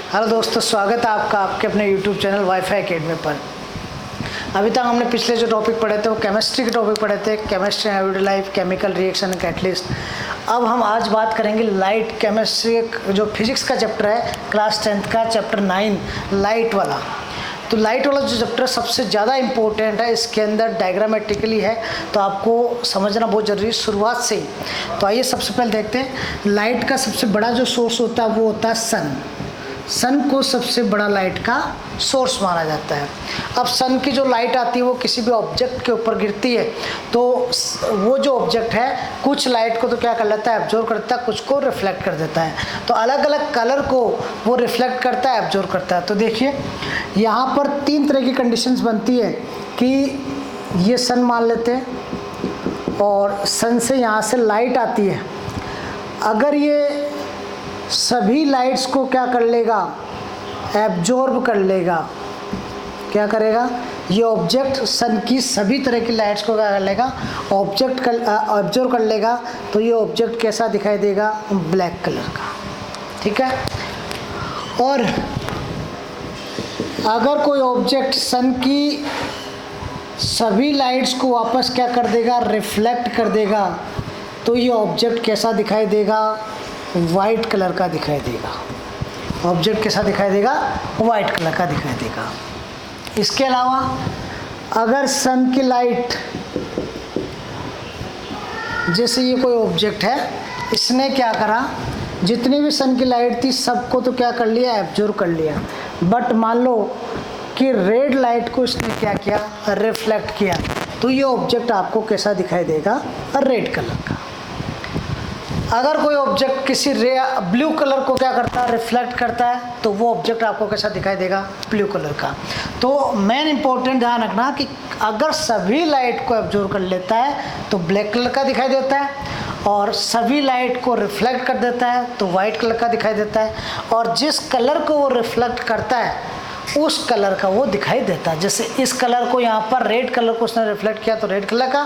Hello दोस्तों, स्वागत है आपका आपके अपने YouTube चैनल वाईफाई एकेडमी पर। अभी तक हमने पिछले जो टॉपिक पढ़े थे वो केमिस्ट्री के टॉपिक पढ़े थे, chemistry and everyday life, chemical reaction and catalyst. अब हम आज बात करेंगे लाइट केमिस्ट्री, जो फिजिक्स का चैप्टर है क्लास 10th का चैप्टर 9 लाइट वाला। तो लाइट वाला जो चैप्टर सबसे ज़्यादा इम्पोर्टेंट है, इसके अंदर डायग्रामेटिकली है, तो आपको समझना बहुत ज़रूरी है शुरुआत से ही। तो आइए सबसे पहले देखते हैं। लाइट का सबसे बड़ा जो सोर्स होता है वो होता है सन। सन को सबसे बड़ा लाइट का सोर्स माना जाता है। अब सन की जो लाइट आती है वो किसी भी ऑब्जेक्ट के ऊपर गिरती है, तो वो जो ऑब्जेक्ट है कुछ लाइट को तो क्या कर लेता है, एब्जॉर्ब करता है, कुछ को रिफ्लेक्ट कर देता है। तो अलग अलग कलर को वो रिफ्लेक्ट करता है, एब्जॉर्ब करता है। तो देखिए यहाँ पर 3 तरह की कंडीशंस बनती है कि ये सन मान लेते हैं और सन से यहाँ से लाइट आती है। अगर ये सभी लाइट्स को क्या कर लेगा, एब्जॉर्ब कर लेगा, क्या करेगा, ये ऑब्जेक्ट सन की सभी तरह की लाइट्स को क्या कर लेगा, एब्जॉर्ब कर लेगा, तो ये ऑब्जेक्ट कैसा दिखाई देगा, ब्लैक कलर का। ठीक है। और अगर कोई ऑब्जेक्ट सन की सभी लाइट्स को वापस क्या कर देगा, रिफ्लेक्ट कर देगा, तो ये ऑब्जेक्ट कैसा दिखाई देगा, वाइट कलर का दिखाई देगा। ऑब्जेक्ट कैसा दिखाई देगा, वाइट कलर का दिखाई देगा। इसके अलावा अगर सन की लाइट, जैसे ये कोई ऑब्जेक्ट है, इसने क्या करा, जितनी भी सन की लाइट थी सबको तो क्या कर लिया, एब्जॉर्ब कर लिया। बट मान लो कि रेड लाइट को इसने क्या किया, रिफ्लेक्ट किया, तो ये ऑब्जेक्ट आपको कैसा दिखाई देगा, रेड कलर का। अगर कोई ऑब्जेक्ट किसी ब्लू कलर को क्या करता है, रिफ्लेक्ट करता है, तो वो ऑब्जेक्ट आपको कैसा दिखाई देगा, ब्लू कलर का। तो मेन इंपॉर्टेंट ध्यान रखना कि अगर सभी लाइट को एब्जॉर्ब कर लेता है तो ब्लैक कलर का दिखाई देता है, और सभी लाइट को रिफ्लेक्ट कर देता है तो वाइट कलर का दिखाई देता है, और जिस कलर को वो रिफ्लेक्ट करता है उस कलर का वो दिखाई देता है। जैसे इस कलर को यहाँ पर रेड कलर को उसने रिफ्लेक्ट किया तो रेड कलर का,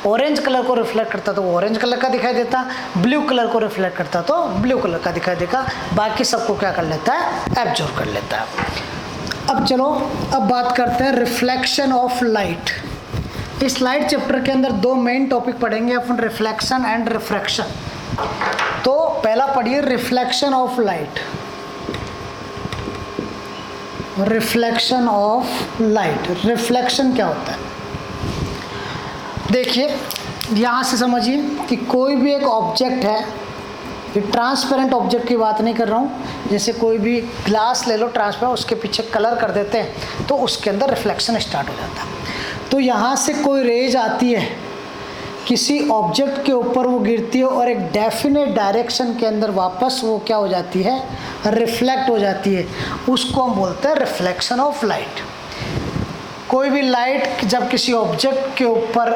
ऑरेंज कलर को रिफ्लेक्ट करता तो वो ऑरेंज कलर का दिखाई देता, ब्लू कलर को रिफ्लेक्ट करता तो ब्लू कलर का दिखाई देगा। बाकी सबको क्या कर लेता है, एब्जॉर्ब कर लेता है। अब चलो अब बात करते हैं रिफ्लेक्शन ऑफ लाइट। इस लाइट चैप्टर के अंदर 2 मेन टॉपिक पढ़ेंगे अपन, रिफ्लेक्शन एंड रिफ्रैक्शन। तो पहला पढ़िए reflection of light. Reflection of light, reflection क्या होता है, देखिए यहाँ से समझिए कि कोई भी एक ऑब्जेक्ट है, ये ट्रांसपेरेंट ऑब्जेक्ट की बात नहीं कर रहा हूँ, जैसे कोई भी ग्लास ले लो ट्रांसपेरेंट, उसके पीछे कलर कर देते हैं तो उसके अंदर रिफ्लेक्शन स्टार्ट हो जाता है। तो यहाँ से कोई रेज आती है, किसी ऑब्जेक्ट के ऊपर वो गिरती है और एक डेफिनेट डायरेक्शन के अंदर वापस वो क्या हो जाती है, रिफ्लेक्ट हो जाती है, उसको हम बोलते हैं रिफ्लेक्शन ऑफ लाइट। कोई भी लाइट जब किसी ऑब्जेक्ट के ऊपर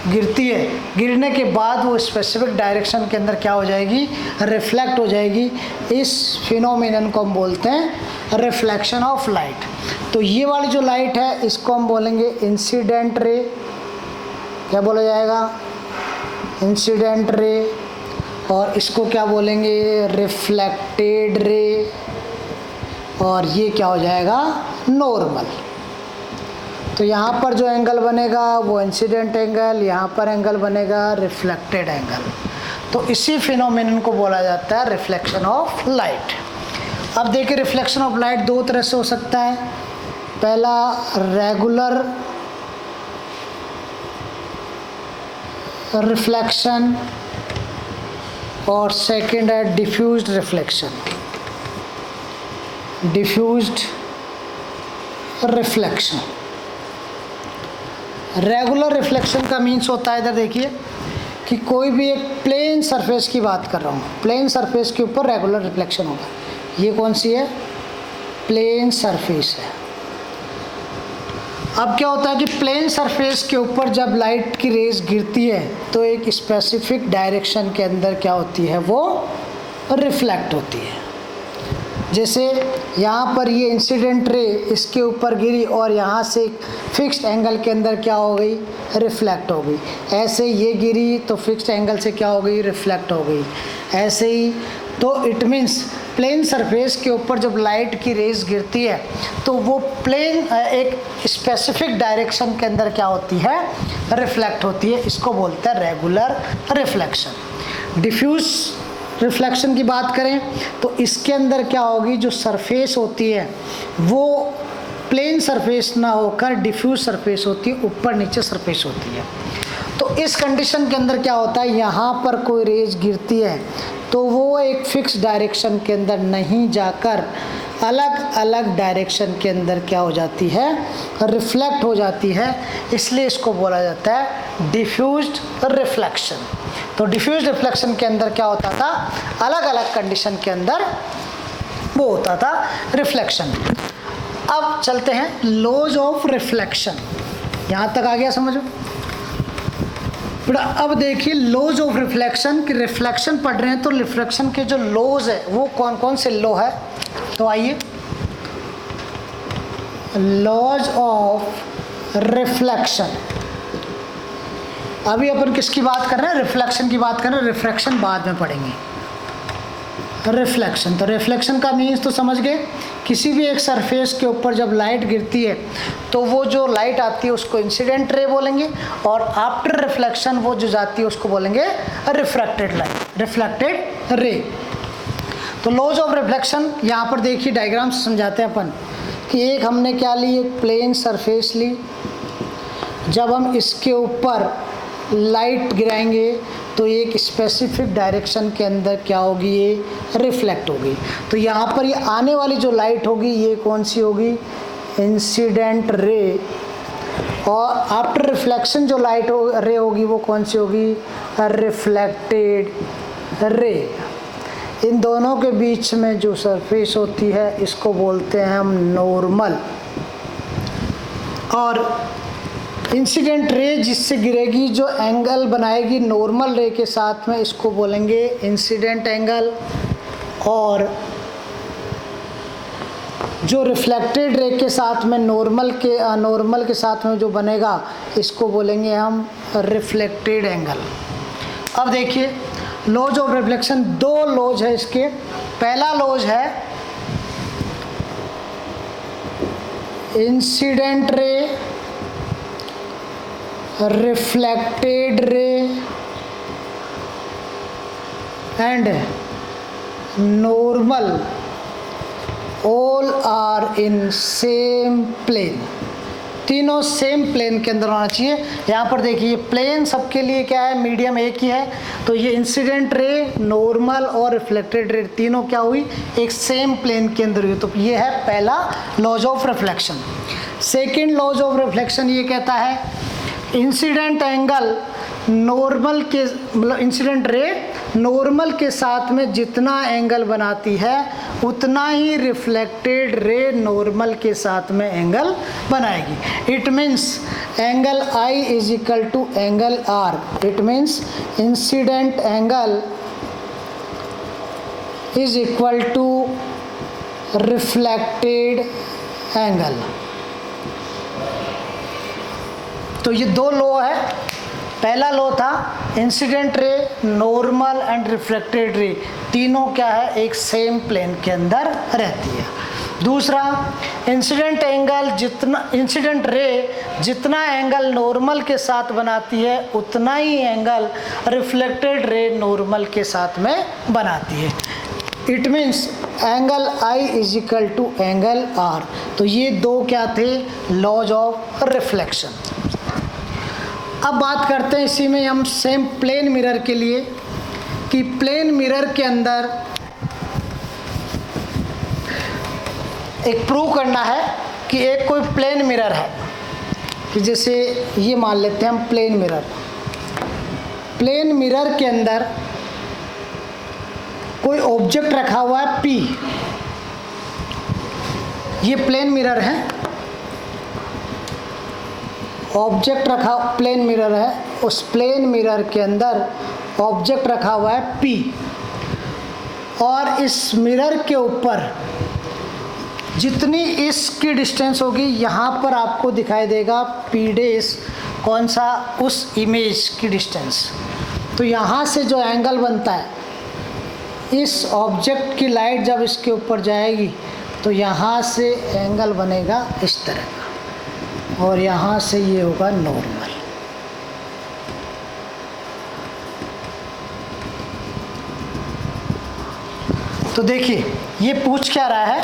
गिरती है, गिरने के बाद वो स्पेसिफिक डायरेक्शन के अंदर क्या हो जाएगी, रिफ्लेक्ट हो जाएगी। इस फिनोमिनन को हम बोलते हैं रिफ्लेक्शन ऑफ लाइट। तो ये वाली जो लाइट है इसको हम बोलेंगे इंसिडेंट रे, क्या बोला जाएगा, इंसिडेंट रे, और इसको क्या बोलेंगे, रिफ्लेक्टेड रे, और ये क्या हो जाएगा, नॉर्मल। तो यहाँ पर जो एंगल बनेगा वो इंसिडेंट एंगल, यहाँ पर एंगल बनेगा रिफ्लेक्टेड एंगल। तो इसी फिनोमिनन को बोला जाता है रिफ्लेक्शन ऑफ लाइट। अब देखिए रिफ्लेक्शन ऑफ लाइट 2 तरह से हो सकता है। पहला रेगुलर रिफ्लेक्शन और सेकंड है diffused reflection. Diffused reflection, regular reflection का मीन्स होता है, इधर देखिए कि कोई भी एक प्लेन सरफेस की बात कर रहा हूँ, प्लेन सरफेस के ऊपर रेगुलर रिफ्लेक्शन होगा। ये कौन सी है, प्लेन सरफेस है। अब क्या होता है कि प्लेन सरफेस के ऊपर जब लाइट की रेज गिरती है तो एक स्पेसिफिक डायरेक्शन के अंदर क्या होती है, वो रिफ्लेक्ट होती है। जैसे यहाँ पर ये इंसिडेंट रे इसके ऊपर गिरी और यहाँ से फिक्स्ड एंगल के अंदर क्या हो गई, रिफ्लेक्ट हो गई। ऐसे ये गिरी तो फिक्स्ड एंगल से क्या हो गई, रिफ्लेक्ट हो गई। ऐसे ही तो इट मीन्स प्लेन सरफेस के ऊपर जब लाइट की रेज गिरती है तो वो प्लेन एक स्पेसिफिक डायरेक्शन के अंदर क्या होती है, रिफ्लेक्ट होती है। इसको बोलते हैं रेगुलर रिफ्लेक्शन। डिफ्यूज रिफ्लेक्शन की बात करें तो इसके अंदर क्या होगी, जो सरफेस होती है वो प्लेन सरफेस ना होकर डिफ्यूज सरफेस होती है, ऊपर नीचे सरफेस होती है। तो इस कंडीशन के अंदर क्या होता है, यहाँ पर कोई रेज गिरती है तो वो एक फिक्स डायरेक्शन के अंदर नहीं जाकर अलग अलग डायरेक्शन के अंदर क्या हो जाती है, रिफ्लेक्ट हो जाती है। इसलिए इसको बोला जाता है डिफ्यूज्ड रिफ्लेक्शन। तो डिफ्यूज्ड रिफ्लेक्शन के अंदर क्या होता था, अलग अलग कंडीशन के अंदर वो होता था रिफ्लेक्शन। अब चलते हैं लॉज ऑफ रिफ्लेक्शन। यहाँ तक आ गया समझ में? अब देखिए लॉज ऑफ रिफ्लेक्शन की, रिफ्लेक्शन पढ़ रहे हैं तो रिफ्लेक्शन के जो लॉज है वो कौन कौन से लॉ है। तो आइए, लॉज ऑफ रिफ्लेक्शन। अभी अपन किसकी बात कर रहे हैं, रिफ्लेक्शन की बात कर रहे हैं, रिफ्रैक्शन बाद में पढ़ेंगे। रिफ्लेक्शन, तो रिफ्लेक्शन का मीन्स तो समझ गए, किसी भी एक सरफेस के ऊपर जब लाइट गिरती है तो वो जो लाइट आती है उसको इंसिडेंट रे बोलेंगे, और आफ्टर रिफ्लेक्शन वो जो जाती है उसको बोलेंगे रिफ्रैक्टेड लाइट, रिफ्लेक्टेड रे। तो लॉज ऑफ रिफ्लेक्शन यहाँ पर देखिए डायग्राम से समझाते हैं अपन कि एक हमने क्या ली, एक प्लेन सरफेस ली, जब हम इसके ऊपर लाइट गिराएंगे तो एक स्पेसिफिक डायरेक्शन के अंदर क्या होगी, ये रिफ्लेक्ट होगी। तो यहाँ पर ये आने वाली जो लाइट होगी ये कौन सी होगी, इंसिडेंट रे, और आफ्टर रिफ्लेक्शन जो लाइट रे होगी वो कौन सी होगी, रिफ्लेक्टेड रे। इन दोनों के बीच में जो सरफेस होती है इसको बोलते हैं हम नॉर्मल, और इंसिडेंट रे जिससे गिरेगी जो एंगल बनाएगी नॉर्मल रे के साथ में इसको बोलेंगे इंसिडेंट एंगल, और जो रिफ्लेक्टेड रे के साथ में नॉर्मल के साथ में जो बनेगा इसको बोलेंगे हम रिफ्लेक्टेड एंगल। अब देखिए लॉज ऑफ रिफ्लेक्शन, दो लॉज है इसके। पहला लॉज है incident ray, reflected ray and normal all are in same plane. तीनों सेम प्लेन के अंदर होना चाहिए। यहाँ पर देखिए प्लेन सबके लिए क्या है, मीडियम एक ही है। तो ये इंसिडेंट रे, नॉर्मल और रिफ्लेक्टेड रे तीनों क्या हुई, एक सेम प्लेन के अंदर हुई। तो ये है पहला laws of reflection. Second laws of reflection ये कहता है इंसिडेंट एंगल नॉर्मल के, मतलब इंसिडेंट रे नॉर्मल के साथ में जितना एंगल बनाती है उतना ही रिफ्लेक्टेड रे नॉर्मल के साथ में एंगल बनाएगी। It means angle I is equal to angle R. It means incident angle is equal to reflected angle. तो ये दो लॉ है। पहला लॉ था incident ray, normal and reflected ray तीनों क्या है, एक सेम प्लेन के अंदर रहती है। दूसरा इंसिडेंट रे जितना एंगल नॉर्मल के साथ बनाती है उतना ही एंगल रिफ्लेक्टेड रे नॉर्मल के साथ में बनाती है। It means angle I is equal to angle R. तो ये दो क्या थे, लॉज ऑफ रिफ्लेक्शन। अब बात करते हैं इसी में हम सेम प्लेन मिरर के लिए, कि प्लेन मिरर के अंदर एक प्रूव करना है कि एक कोई प्लेन मिरर है, कि जैसे ये मान लेते हैं हम प्लेन मिरर। प्लेन मिरर के अंदर कोई ऑब्जेक्ट रखा हुआ है P, ये प्लेन मिरर है, ऑब्जेक्ट रखा प्लेन मिरर है, उस प्लेन मिरर के अंदर ऑब्जेक्ट रखा हुआ है P, और इस मिरर के ऊपर जितनी इसकी डिस्टेंस होगी यहाँ पर आपको दिखाई देगा P डैश, कौन सा, उस इमेज की डिस्टेंस। तो यहाँ से जो एंगल बनता है इस ऑब्जेक्ट की लाइट जब इसके ऊपर जाएगी तो यहाँ से एंगल बनेगा इस तरह का, और यहाँ से ये होगा नॉर्मल। तो देखिए ये पूछ क्या रहा है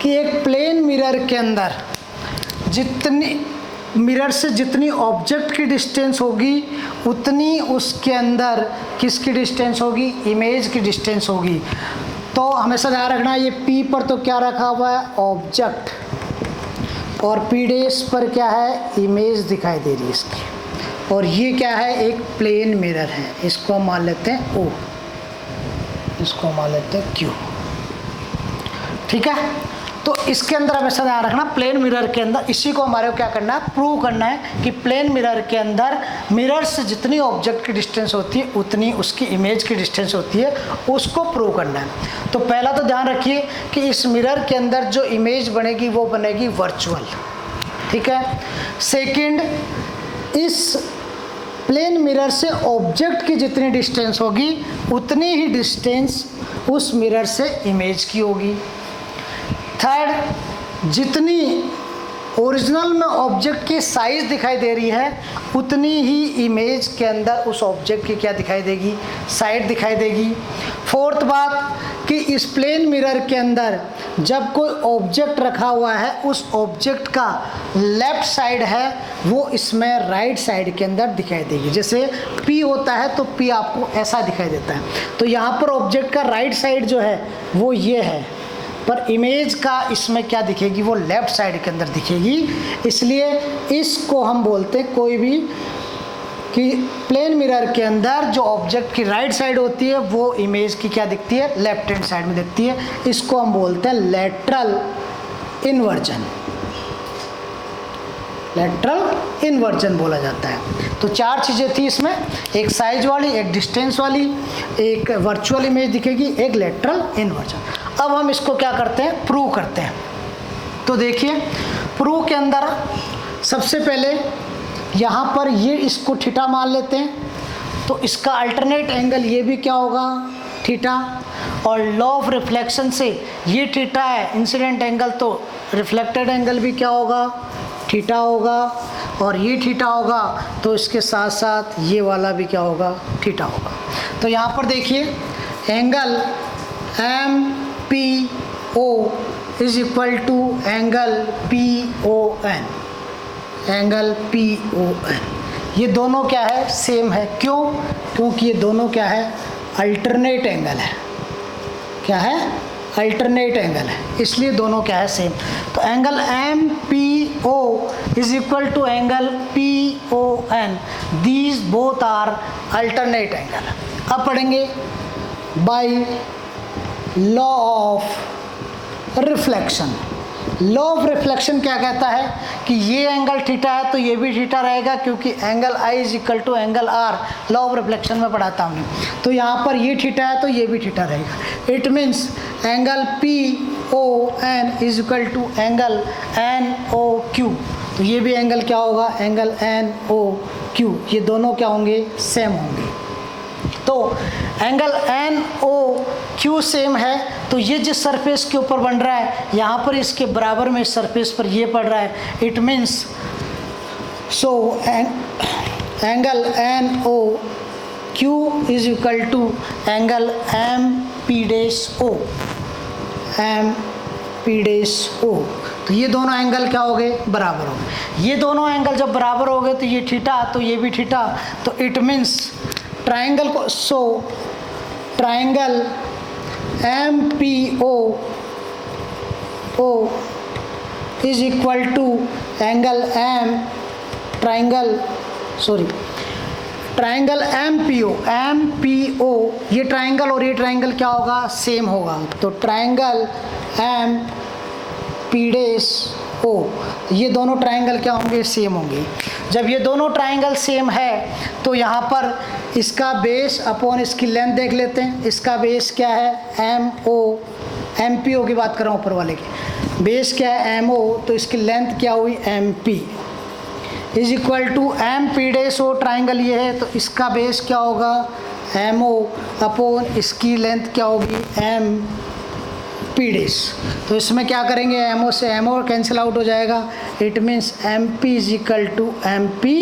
कि एक प्लेन मिरर के अंदर जितनी मिरर से जितनी ऑब्जेक्ट की डिस्टेंस होगी उतनी उसके अंदर किसकी डिस्टेंस होगी, इमेज की डिस्टेंस होगी। तो हमेशा ध्यान रखना ये P पर तो क्या रखा हुआ है, ऑब्जेक्ट, और P डैश पर क्या है, इमेज दिखाई दे रही है इसकी, और ये क्या है, एक प्लेन मिरर है। इसको हम मान लेते हैं O, इसको मान लेते हैं Q। ठीक है, तो इसके अंदर हमेशा ध्यान रखना प्लेन मिरर के अंदर, इसी को हमारे को क्या करना है, प्रूव करना है कि प्लेन मिरर के अंदर मिरर से जितनी ऑब्जेक्ट की डिस्टेंस होती है उतनी उसकी इमेज की डिस्टेंस होती है, उसको प्रूव करना है। तो पहला तो ध्यान रखिए कि इस मिरर के अंदर जो इमेज बनेगी वो बनेगी वर्चुअल। ठीक है, सेकेंड, इस प्लेन मिरर से ऑब्जेक्ट की जितनी डिस्टेंस होगी उतनी ही डिस्टेंस उस मिरर से इमेज की होगी। थर्ड, जितनी ओरिजिनल में ऑब्जेक्ट की साइज दिखाई दे रही है उतनी ही इमेज के अंदर उस ऑब्जेक्ट की क्या दिखाई देगी, साइड दिखाई देगी। फोर्थ बात कि इस प्लेन मिरर के अंदर जब कोई ऑब्जेक्ट रखा हुआ है उस ऑब्जेक्ट का लेफ्ट साइड है वो इसमें राइट साइड के अंदर दिखाई देगी। जैसे P होता है तो P आपको ऐसा दिखाई देता है, तो यहाँ पर ऑब्जेक्ट का राइट साइड जो है वो ये है, पर इमेज का इसमें क्या दिखेगी, वो लेफ्ट साइड के अंदर दिखेगी। इसलिए इसको हम बोलते हैं कोई भी कि प्लेन मिरर के अंदर जो ऑब्जेक्ट की राइट साइड होती है वो इमेज की क्या दिखती है, लेफ्ट हैंड साइड में दिखती है। इसको हम बोलते हैं लेटरल इन्वर्जन, लेटरल इन्वर्जन बोला जाता है। तो चार चीज़ें थी इसमें, एक साइज वाली, एक डिस्टेंस वाली, एक वर्चुअल इमेज दिखेगी, एक लेटरल इन्वर्जन। अब हम इसको क्या करते हैं, प्रूव करते हैं। तो देखिए प्रूव के अंदर सबसे पहले यहाँ पर ये इसको थीटा मान लेते हैं, तो इसका अल्टरनेट एंगल ये भी क्या होगा, थीटा, और लॉ ऑफ रिफ्लेक्शन से ये थीटा है इंसिडेंट एंगल, तो रिफ्लेक्टेड एंगल भी क्या होगा, थीटा होगा, और ये थीटा होगा तो इसके साथ साथ ये वाला भी क्या होगा, थीटा होगा। तो यहाँ पर देखिए angle MPO is equal to angle PON, angle PON, ये दोनों क्या है, सेम है। क्यों? क्योंकि ये दोनों क्या है, अल्टरनेट एंगल है। क्या है, अल्टरनेट एंगल है, इसलिए दोनों क्या है, सेम। तो angle MPO is equal to angle PON, these both are alternate angle. अब पढ़ेंगे by law of reflection. Law of reflection क्या कहता है कि ये एंगल थीटा है तो ये भी थीटा रहेगा, क्योंकि angle I is equal to angle R, law of reflection में पढ़ाता हमने। तो यहाँ पर ये थीटा है तो ये भी थीटा रहेगा। It means angle PON is equal to angle NOQ, तो ये भी एंगल क्या होगा, एंगल NOQ, ये दोनों क्या होंगे, सेम होंगे। तो एंगल NOQ सेम है, तो ये जिस सरफेस के ऊपर बन रहा है यहाँ पर इसके बराबर में इस सरफेस पर ये पड़ रहा है। It means so angle NOQ is equal to angle MP'O, MP'O। तो ये दोनों एंगल क्या हो गए, बराबर हो गए। ये दोनों एंगल जब बराबर हो गए तो ये थीटा तो ये भी थीटा, तो इट मीन्स ट्राइंगल को, so triangle MPO is equal to angle triangle MPO, ये ट्राइंगल और ये ट्राइंगल क्या होगा, सेम होगा। तो ट्राइंगल MP'O, ये दोनों ट्राइंगल क्या होंगे, सेम होंगे। जब ये दोनों ट्राइंगल सेम है तो यहाँ पर इसका बेस अपॉन इसकी लेंथ देख लेते हैं। इसका बेस क्या है, MPO की बात कर रहा हूँ, ऊपर वाले की बेस क्या है, MO, तो इसकी लेंथ क्या हुई, MP is equal to MP''O, triangle ये है तो इसका बेस क्या होगा, एम ओ अपॉन इसकी लेंथ क्या होगी एम पी डेज। तो इसमें क्या करेंगे, एम ओ से एम ओ कैंसिल आउट हो जाएगा, it means M P is equal to M P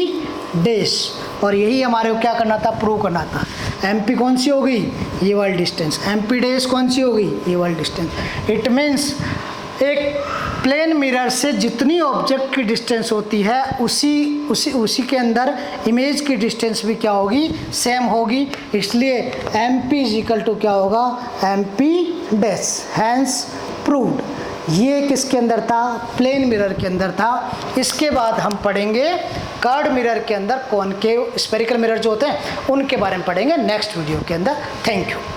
dash. और यही हमारे को क्या करना था, प्रूव करना था। एम पी कौन सी होगी, ये वाली डिस्टेंस, एम पी डेज कौन सी होगी, ये वाली डिस्टेंस। इट मीन्स एक प्लेन मिरर से जितनी ऑब्जेक्ट की डिस्टेंस होती है उसी के अंदर इमेज की डिस्टेंस भी क्या होगी, सेम होगी। इसलिए M P is equal to क्या होगा, M P dash, hence proved. ये किसके अंदर था, प्लेन मिरर के अंदर था। इसके बाद हम पढ़ेंगे कर्व्ड मिरर के अंदर कॉनकेव स्फेरिकल मिरर जो होते हैं उनके बारे में पढ़ेंगे नेक्स्ट वीडियो के अंदर। Thank you.